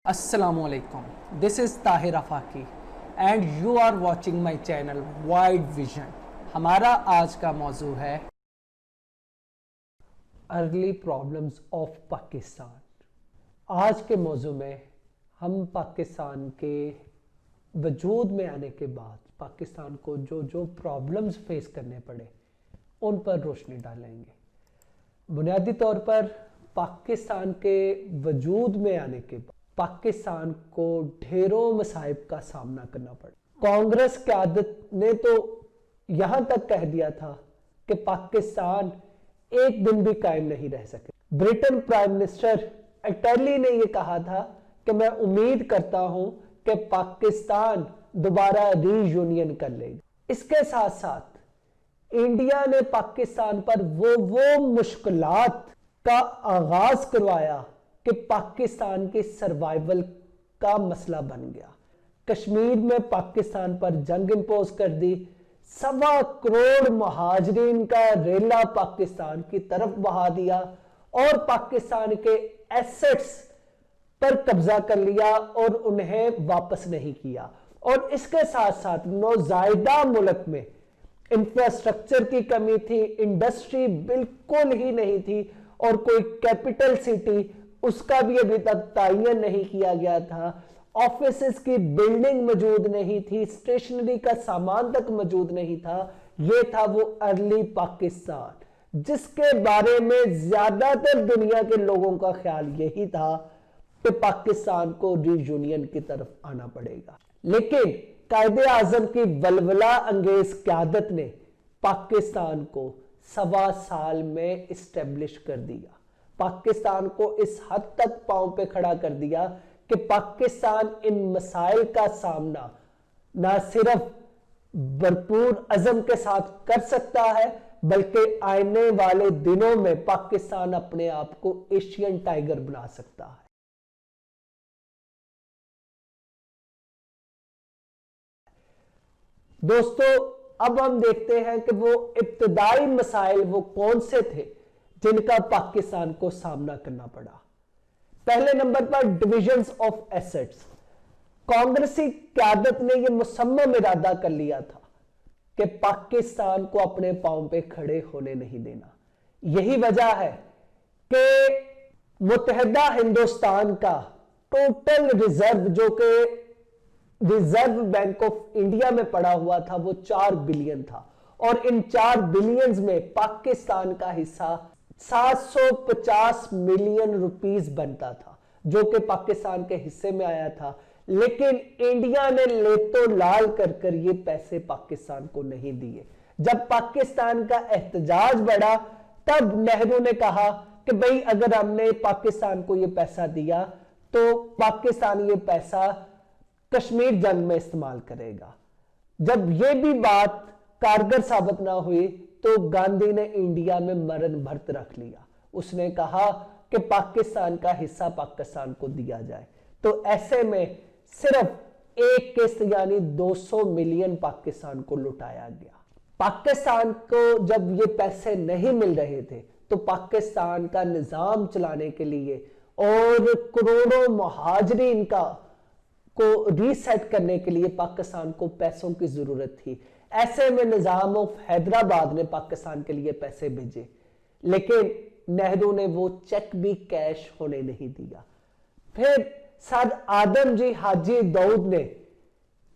Assalamu alaikum. This is Tahir Afaki and you are watching my channel Wide Vision. हमारा आज का मौजू है अर्ली प्रॉब्लम्स ऑफ पाकिस्तान. आज के मौजू में हम पाकिस्तान के वजूद में आने के बाद पाकिस्तान को जो प्रॉब्लम्स फेस करने पड़े उन पर रोशनी डालेंगे. बुनियादी तौर पर पाकिस्तान के वजूद में आने के बाद पाकिस्तान को ढेरों मसाइब का सामना करना पड़ा. कांग्रेस क़यादत ने तो यहाँ तक कह दिया था कि पाकिस्तान एक दिन भी कायम नहीं रह सके. ब्रिटेन प्राइम मिनिस्टर अटली ने यह कहा था कि मैं उम्मीद करता हूं कि पाकिस्तान दोबारा रीयूनियन कर लेगा. इसके साथ साथ इंडिया ने पाकिस्तान पर वो मुश्किलात का आगाज करवाया कि पाकिस्तान की सर्वाइवल का मसला बन गया. कश्मीर में पाकिस्तान पर जंग इंपोज कर दी. 1.25 करोड़ महाजरीन का रेला पाकिस्तान की तरफ बहा दिया और पाकिस्तान के एसेट्स पर कब्जा कर लिया और उन्हें वापस नहीं किया. और इसके साथ साथ नौजायदा मुल्क में इंफ्रास्ट्रक्चर की कमी थी, इंडस्ट्री बिल्कुल ही नहीं थी और कोई कैपिटल सिटी उसका भी अभी तक तयन नहीं किया गया था. ऑफिसेस की बिल्डिंग मौजूद नहीं थी, स्टेशनरी का सामान तक मौजूद नहीं था. ये था वो अर्ली पाकिस्तान जिसके बारे में ज्यादातर दुनिया के लोगों का ख्याल यही था कि पाकिस्तान को रीयूनियन की तरफ आना पड़ेगा. लेकिन कायदे आजम की वलवला अंगेज क़यादत ने पाकिस्तान को 1.25 साल में इस्टेब्लिश कर दिया. पाकिस्तान को इस हद तक पांव पे खड़ा कर दिया कि पाकिस्तान इन मसाइल का सामना ना सिर्फ भरपूर अज़म के साथ कर सकता है बल्कि आने वाले दिनों में पाकिस्तान अपने आप को एशियन टाइगर बना सकता है. दोस्तों, अब हम देखते हैं कि वो इब्तिदाई मसाइल वो कौन से थे जिनका पाकिस्तान को सामना करना पड़ा. पहले नंबर पर डिविजन्स ऑफ एसेट्स. कांग्रेसी क़यादत ने यह मुसम्मम इरादा कर लिया था कि पाकिस्तान को अपने पांव पे खड़े होने नहीं देना. यही वजह है कि मुत्तहिदा हिंदुस्तान का टोटल रिजर्व जो कि रिजर्व बैंक ऑफ इंडिया में पड़ा हुआ था वो 4 बिलियन था और इन 4 बिलियन में पाकिस्तान का हिस्सा 750 मिलियन रुपीस बनता था जो कि पाकिस्तान के हिस्से में आया था. लेकिन इंडिया ने लेतो लाल कर ये पैसे पाकिस्तान को नहीं दिए. जब पाकिस्तान का एहतजाज बढ़ा तब नेहरू ने कहा कि भाई अगर हमने पाकिस्तान को ये पैसा दिया तो पाकिस्तान ये पैसा कश्मीर जंग में इस्तेमाल करेगा. जब ये भी बात कारगर साबित ना हुई तो गांधी ने इंडिया में मरण भर्त रख लिया. उसने कहा कि पाकिस्तान का हिस्सा पाकिस्तान को दिया जाए. तो ऐसे में सिर्फ एक किस्त यानी 200 मिलियन पाकिस्तान को लुटाया गया. पाकिस्तान को जब ये पैसे नहीं मिल रहे थे तो पाकिस्तान का निजाम चलाने के लिए और करोड़ों महाजरीन को रीसेट करने के लिए पाकिस्तान को पैसों की जरूरत थी. ऐसे में निजाम ऑफ हैदराबाद ने पाकिस्तान के लिए पैसे भेजे लेकिन नेहरू ने वो चेक भी कैश होने नहीं दिया. फिर सर आदम जी हाजी दाऊद ने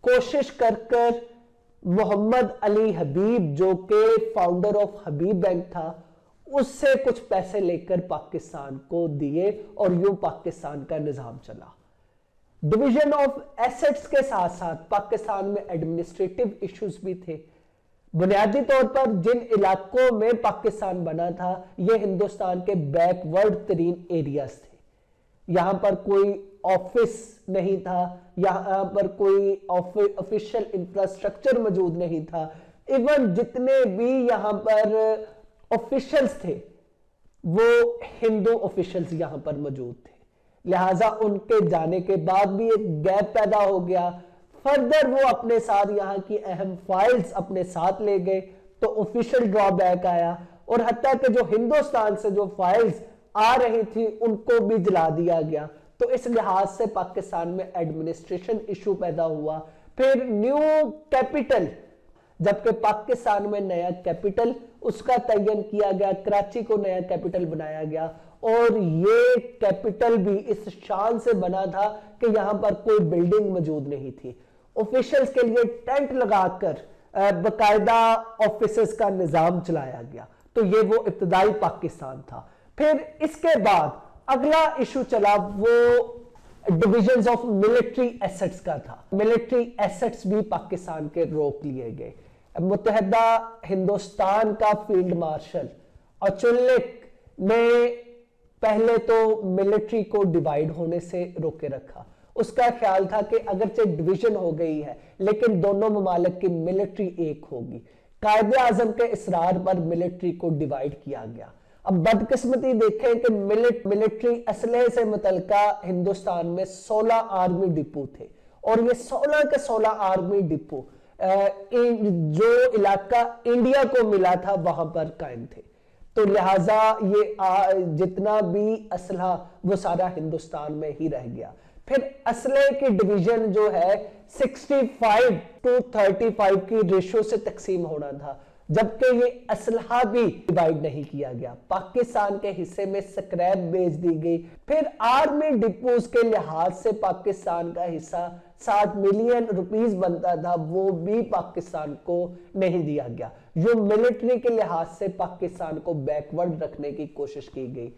कोशिश कर मोहम्मद अली हबीब जो कि फाउंडर ऑफ हबीब बैंक था उससे कुछ पैसे लेकर पाकिस्तान को दिए और यूं पाकिस्तान का निजाम चला. डिवीजन ऑफ एसेट्स के साथ साथ पाकिस्तान में एडमिनिस्ट्रेटिव इश्यूज भी थे. बुनियादी तौर पर जिन इलाकों में पाकिस्तान बना था ये हिंदुस्तान के बैकवर्ड तरीन एरियाज थे. यहां पर कोई ऑफिस नहीं था, यहां पर कोई ऑफिशियल इंफ्रास्ट्रक्चर मौजूद नहीं था. इवन जितने भी यहां पर ऑफिशियल्स थे वो हिंदू ऑफिशियल्स यहां पर मौजूद थे. लिहाजा उनके जाने के बाद भी एक गैप पैदा हो गया. फर्दर वो अपने साथ यहाँ की अहम फाइल्स अपने साथ ले गए तो ऑफिशियल ड्रॉबैक आया और हत्या कि जो हिंदुस्तान से जो फाइल्स आ रही थी उनको भी जला दिया गया. तो तो इस लिहाज से पाकिस्तान में एडमिनिस्ट्रेशन इशू पैदा हुआ। फिर न्यू कैपिटल, जबकि पाकिस्तान में नया कैपिटल उसका तयन किया गया, कराची को नया कैपिटल बनाया गया, और ये कैपिटल भी इस शान से बना था कि यहां पर कोई बिल्डिंग मौजूद नहीं थी। ऑफिशियल्स के लिए टेंट लगाकर बकायदा ऑफिसेस का निजाम चलाया गया। तो ये वो इब्तदाई पाकिस्तान था। फिर इसके बाद अगला इशू चला वो डिविजन्स ऑफ मिलिट्री एसेट्स का था। मिलिट्री एसेट्स भी पाकिस्तान के रोक लिए गए। मुत्तहदा हिंदुस्तान का फील्ड मार्शल अचुल्लिक ने पहले तो मिलिट्री को डिवाइड होने से रोके रखा। उसका ख्याल था कि अगरचे डिवीजन हो गई है लेकिन दोनों ममालिक की मिलिट्री एक होगी। कायदे आजम के इसरार पर मिलिट्री को डिवाइड किया गया। अब बदकिस्मती देखें कि मिलिट्री असलहे से मुतल्लिका हिंदुस्तान में 16 आर्मी डिपो थे, और ये 16 के 16 आर्मी डिपो जो इलाका इंडिया को मिला था वहां पर कायम थे। तो लिहाजा ये जितना भी असलहा वो सारा हिंदुस्तान में ही रह गया। फिर असलहे की डिवीजन जो है 65 to 35 की रेशो से तकसीम होना था, जबकि ये असलहा भी डिवाइड नहीं किया गया। पाकिस्तान के हिस्से में स्क्रैप बेच दी गई। फिर आर्मी डिपोज के लिहाज से पाकिस्तान का हिस्सा 60 मिलियन रुपीस बनता था, वो भी पाकिस्तान को नहीं दिया गया। जो मिलिट्री के लिहाज से पाकिस्तान को बैकवर्ड रखने की कोशिश की गई।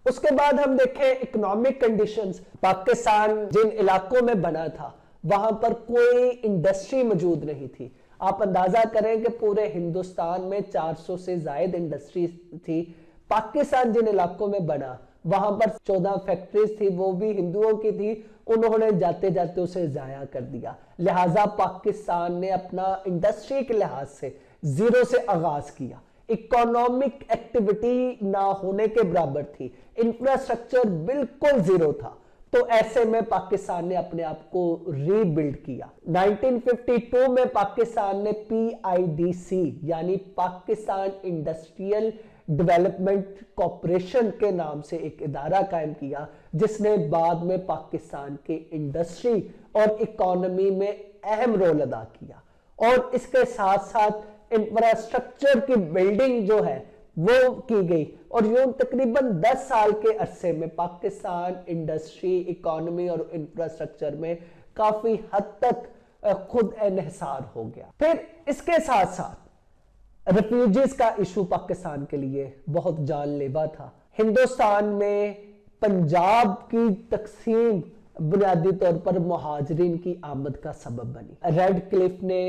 उसके बाद हम देखें इकोनॉमिक कंडीशंस। पाकिस्तान जिन इलाकों में बना था वहां पर कोई इंडस्ट्री मौजूद नहीं थी। आप अंदाजा करें कि पूरे हिंदुस्तान में 400 से ज्यादा इंडस्ट्री थी। पाकिस्तान जिन इलाकों में बना वहां पर 14 फैक्ट्रीज थी, वो भी हिंदुओं की थी। उन्होंने जाते जाते उसे जाया कर दिया। लिहाजा पाकिस्तान ने अपना इंडस्ट्री के लिहाज से जीरो से आगाज किया। इकोनॉमिक एक्टिविटी ना होने के बराबर थी, इंफ्रास्ट्रक्चर बिल्कुल जीरो था। तो ऐसे में पाकिस्तान ने अपने आप को रीबिल्ड किया। 1952 में पाकिस्तान ने PIDC यानी पाकिस्तान इंडस्ट्रियल डेवलपमेंट कॉरपोरेशन के नाम से एक इदारा कायम किया, जिसने बाद में पाकिस्तान के इंडस्ट्री और इकोनॉमी में अहम रोल अदा किया। और इसके साथ साथ इंफ्रास्ट्रक्चर की बिल्डिंग जो है वो की गई, और यूं तकरीबन 10 साल के अरसे में पाकिस्तान इंडस्ट्री, इकोनॉमी और इंफ्रास्ट्रक्चर में काफी हद तक खुद एनहिसार हो गया। फिर इसके साथ साथ रेफ्यूजीज का इशू पाकिस्तान के लिए बहुत जानलेवा था। हिंदुस्तान में पंजाब की तकसीम बुनियादी तौर पर मुहाजिरीन की आमद का सबब बनी। रेड क्लिफ ने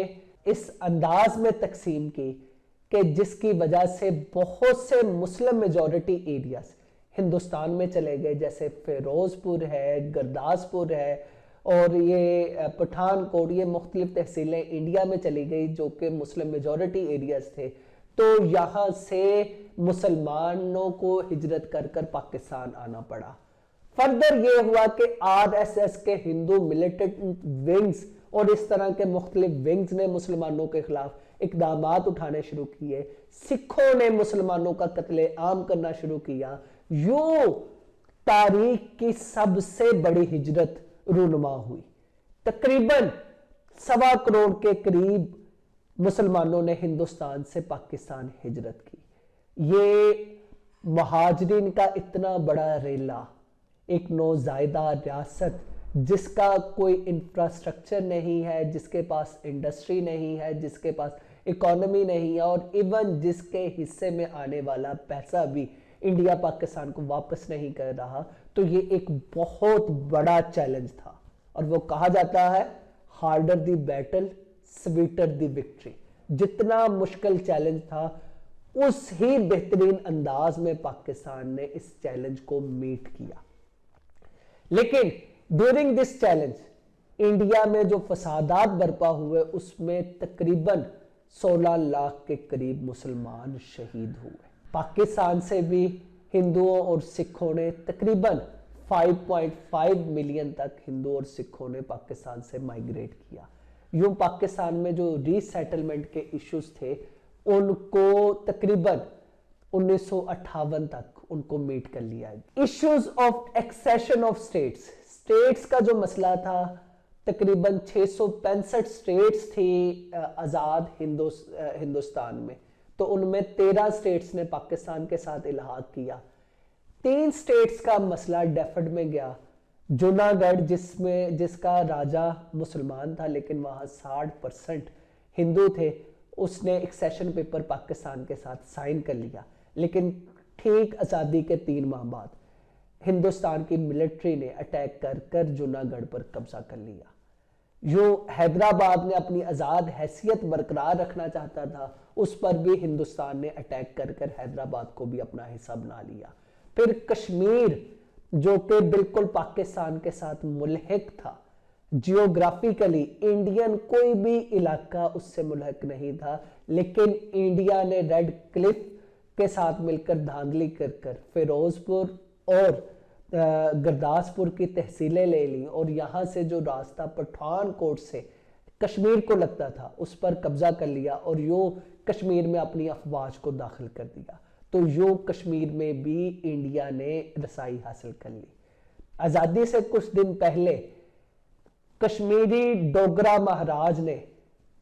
इस अंदाज में तकसीम की कि जिसकी वजह से बहुत से मुस्लिम मेजॉरिटी एरियाज हिंदुस्तान में चले गए, जैसे फिरोजपुर है, गुरदासपुर है और ये पठानकोट, ये मुख्तलिफ तहसीलें इंडिया में चली गई जो कि मुस्लिम मेजॉरिटी एरियाज थे। तो यहाँ से मुसलमानों को हिजरत कर कर पाकिस्तान आना पड़ा। फर्दर ये हुआ कि RSS के हिंदू मिलिटेंट विंग्स और इस तरह के मुख्तलिफ विंग्स ने मुसलमानों के खिलाफ इकदामात उठाने शुरू किए। सिखों ने मुसलमानों का कत्ले आम करना शुरू किया। यूं तारीख की सबसे बड़ी हिजरत रूनुमा हुई। तकरीबन 1.25 करोड़ के करीब मुसलमानों ने हिंदुस्तान से पाकिस्तान हिजरत की। ये मुहाजिरीन का इतना बड़ा रेला, एक नौजायदा रियासत जिसका कोई इंफ्रास्ट्रक्चर नहीं है, जिसके पास इंडस्ट्री नहीं है, जिसके पास इकोनॉमी नहीं है, और इवन जिसके हिस्से में आने वाला पैसा भी इंडिया पाकिस्तान को वापस नहीं कर रहा। तो ये एक बहुत बड़ा चैलेंज था, और वो कहा जाता है harder the battle sweeter the victory. जितना मुश्किल चैलेंज था उस ही बेहतरीन अंदाज में पाकिस्तान ने इस चैलेंज को मीट किया। लेकिन ड्यूरिंग दिस चैलेंज इंडिया में जो फसादात बरपा हुए उसमें तकरीबन 16 लाख के करीब मुसलमान शहीद हुए। पाकिस्तान से भी हिंदुओं और सिखों ने तकरीबन 5.5 मिलियन तक हिंदू और सिखों ने पाकिस्तान से माइग्रेट किया। यूं पाकिस्तान में जो रीसेटलमेंट के इश्यूज थे उनको तकरीबन 1958 तक उनको मीट कर लिया। Issues of accession of states states کا جو مسئلہ تھا، تقریباً 665 اسٹیٹس تھی آزاد ہندوستان میں، تو ان میں 13 اسٹیٹس نے پاکستان کے ساتھ الحاق کیا۔ 3 اسٹیٹس کا مسئلہ ڈیفرڈ میں گیا۔ جوناگڑھ جس کا راجہ مسلمان تھا لیکن وہاں 60% ہندو تھے، اس نے ایک سیشن پیپر پاکستان کے ساتھ سائن کر لیا، لیکن ٹھیک آزادی کے 3 ماہ بعد ہندوستان کی ملٹری نے اٹیک کر جوناگڑھ پر قبضہ کر لیا۔ جو حیدرآباد نے اپنی آزاد حیثیت برقرار رکھنا چاہتا تھا، اس پر بھی ہندوستان نے اٹیک کر حیدرآباد کو بھی اپنا حصہ بنا لیا۔ پھر کشمیر جو کہ بالکل پاکستان کے ساتھ ملحق تھا، جیوگرافیکلی انڈین کوئی بھی علاقہ اس سے ملحق نہیں تھا، لیکن انڈیا نے ریڈ کلف کے ساتھ مل کر دھاندلی کر فیروز پور اور گرداسپور کی تحصیلیں لے لی، اور یہاں سے جو راستہ پٹھان کوٹ سے کشمیر کو لگتا تھا اس پر قبضہ کر لیا، اور یوں کشمیر میں اپنی افواج کو داخل کر دیا۔ تو یوں کشمیر میں بھی انڈیا نے رسائی حاصل کر لی۔ آزادی سے کچھ دن پہلے کشمیری ڈوگرا مہاراج نے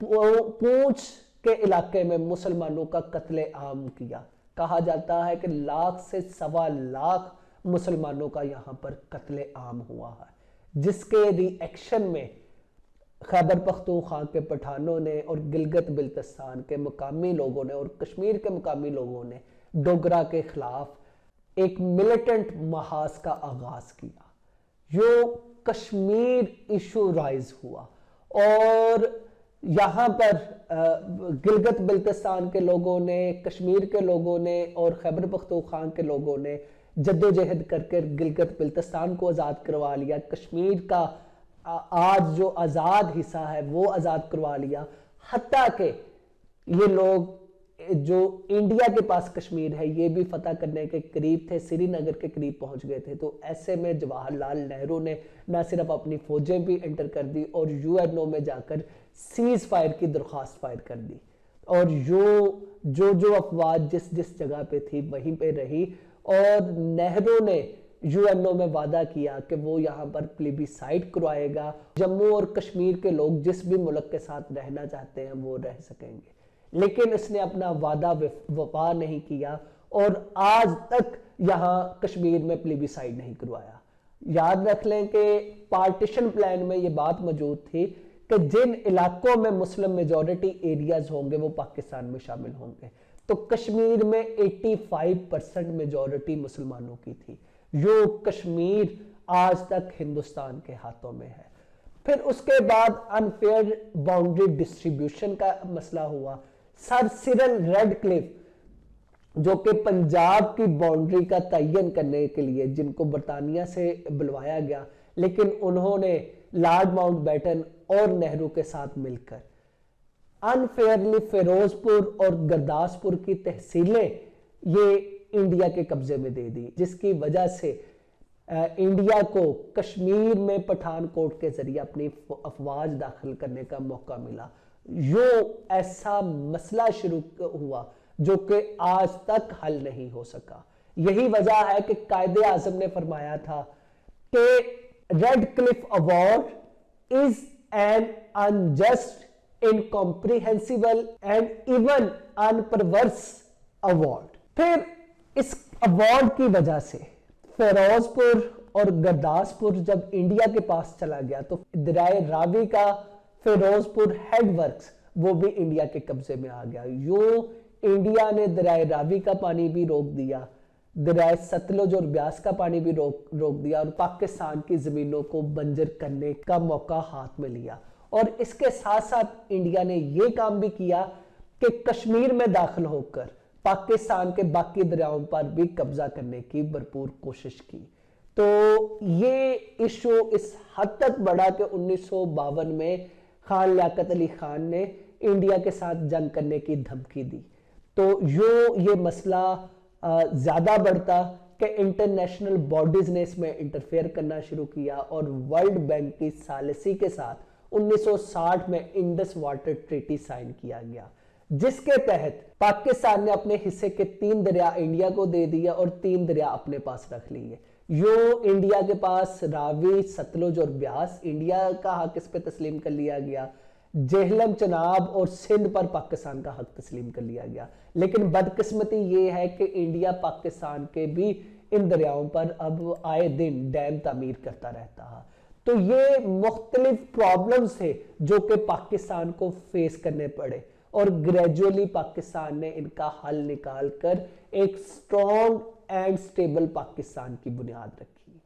پونچھ کے علاقے میں مسلمانوں کا قتل عام کیا۔ کہا جاتا ہے کہ 1 لاکھ سے 1.25 لاکھ مسلمانوں کا یہاں پر قتل عام ہوا ہے، جس کے ری ایکشن میں خیبر پختونخوا کے پٹھانوں نے اور گلگت بلتستان کے مقامی لوگوں نے اور کشمیر کے مقامی لوگوں نے ڈوگرا کے خلاف ایک ملیٹنٹ محاذ کا آغاز کیا۔ جو کشمیر ایشو رائز ہوا، اور یہاں پر گلگت بلتستان کے لوگوں نے، کشمیر کے لوگوں نے اور خیبر پختونخوا کے لوگوں نے جدوجہد کر گلگت بلتستان کو آزاد کروا لیا۔ کشمیر کا آج جو آزاد حصہ ہے وہ آزاد کروا لیا، حتیٰ کہ یہ لوگ جو انڈیا کے پاس کشمیر ہے یہ بھی فتح کرنے کے قریب تھے، سری نگر کے قریب پہنچ گئے تھے۔ تو ایسے میں جواہر لال نہرو نے نہ صرف اپنی فوجیں بھی انٹر کر دی اور UN میں جا کر سیز فائر کی درخواست فائر کر دی، اور جو افواج جس جگہ پہ تھی وہیں پہ رہی، اور نہرو نے UN میں وعدہ کیا کہ وہ یہاں پر پلیبیسائٹ کروائے گا، جموں اور کشمیر کے لوگ جس بھی ملک کے ساتھ رہنا چاہتے ہیں وہ رہ سکیں گے، لیکن اس نے اپنا وعدہ وفا نہیں کیا، اور آج تک یہاں کشمیر میں پلیبیسائٹ نہیں کروایا۔ یاد رکھ لیں کہ پارٹیشن پلان میں یہ بات موجود تھی کہ جن علاقوں میں مسلم میجورٹی ایریاز ہوں گے وہ پاکستان میں شامل ہوں گے، تو کشمیر میں 85% میجورٹی مسلمانوں کی تھی۔ جو کشمیر آج تک ہندوستان کے ہاتھوں میں ہے۔ پھر اس کے بعد انفیئر باؤنڈری ڈسٹریبیوشن کا مسئلہ ہوا۔ سر سرل ریڈ کلف جو کہ پنجاب کی باؤنڈری کا تعین کرنے کے لیے جن کو برطانیہ سے بلوایا گیا، لیکن انہوں نے لارڈ ماؤنٹ بیٹن اور نہرو کے ساتھ مل کر انفیئرلی فیروز پور اور گرداسپور کی تحصیلیں یہ انڈیا کے قبضے میں دے دی، جس کی وجہ سے انڈیا کو کشمیر میں پٹھان کوٹ کے ذریعے اپنی افواج داخل کرنے کا موقع ملا۔ یوں ایسا مسئلہ شروع ہوا جو کہ آج تک حل نہیں ہو سکا۔ یہی وجہ ہے کہ قائد اعظم نے فرمایا تھا کہ Radcliffe award is an unjust, incomprehensible and even unperverse award۔ پھر اس ایوارڈ کی وجہ سے فیروز پور اور گرداسپور جب انڈیا کے پاس چلا گیا تو دریائے راوی کا فیروز پور ہیڈ ورکس وہ بھی انڈیا کے قبضے میں آ گیا۔ یوں انڈیا نے دریائے راوی کا پانی بھی روک دیا، دریائے ستلج اور بیاس کا پانی بھی روک دیا، اور پاکستان کی زمینوں کو بنجر کرنے کا موقع ہاتھ میں لیا۔ اور اس کے ساتھ ساتھ انڈیا نے یہ کام بھی کیا کہ کشمیر میں داخل ہو کر پاکستان کے باقی دریاؤں پر بھی قبضہ کرنے کی بھرپور کوشش کی۔ تو یہ ایشو اس حد تک بڑھا کہ 1952 میں خان لیاقت علی خان نے انڈیا کے ساتھ جنگ کرنے کی دھمکی دی۔ تو یہ مسئلہ زیادہ بڑھتا کہ انٹرنیشنل باڈیز نے اس میں انٹرفیئر کرنا شروع کیا، اور ورلڈ بینک کی ثالثی کے ساتھ 1960 میں انڈس واٹر ٹریٹی سائن کیا گیا، جس کے تحت پاکستان نے اپنے حصے کے 3 دریا انڈیا کو دے دیا اور 3 دریا اپنے پاس رکھ لیے۔ इंडिया के पास रावी, सतलुज और ब्यास, इंडिया का हक इस पे तस्लीम कर लिया गया। जेहलम, चनाब और सिंध पर पाकिस्तान का हक तस्लीम कर लिया गया। लेकिन बदकिस्मती ये है कि इंडिया पाकिस्तान के भी इन दरियाओं पर अब आए दिन डैम तामीर करता रहता है। तो ये मुख्तलिफ प्रॉब्लम्स थे जो कि पाकिस्तान को फेस करने पड़े और ग्रेजुअली पाकिस्तान ने इनका हल निकाल कर एक स्ट्रॉन्ग एंड स्टेबल पाकिस्तान की बुनियाद रखी।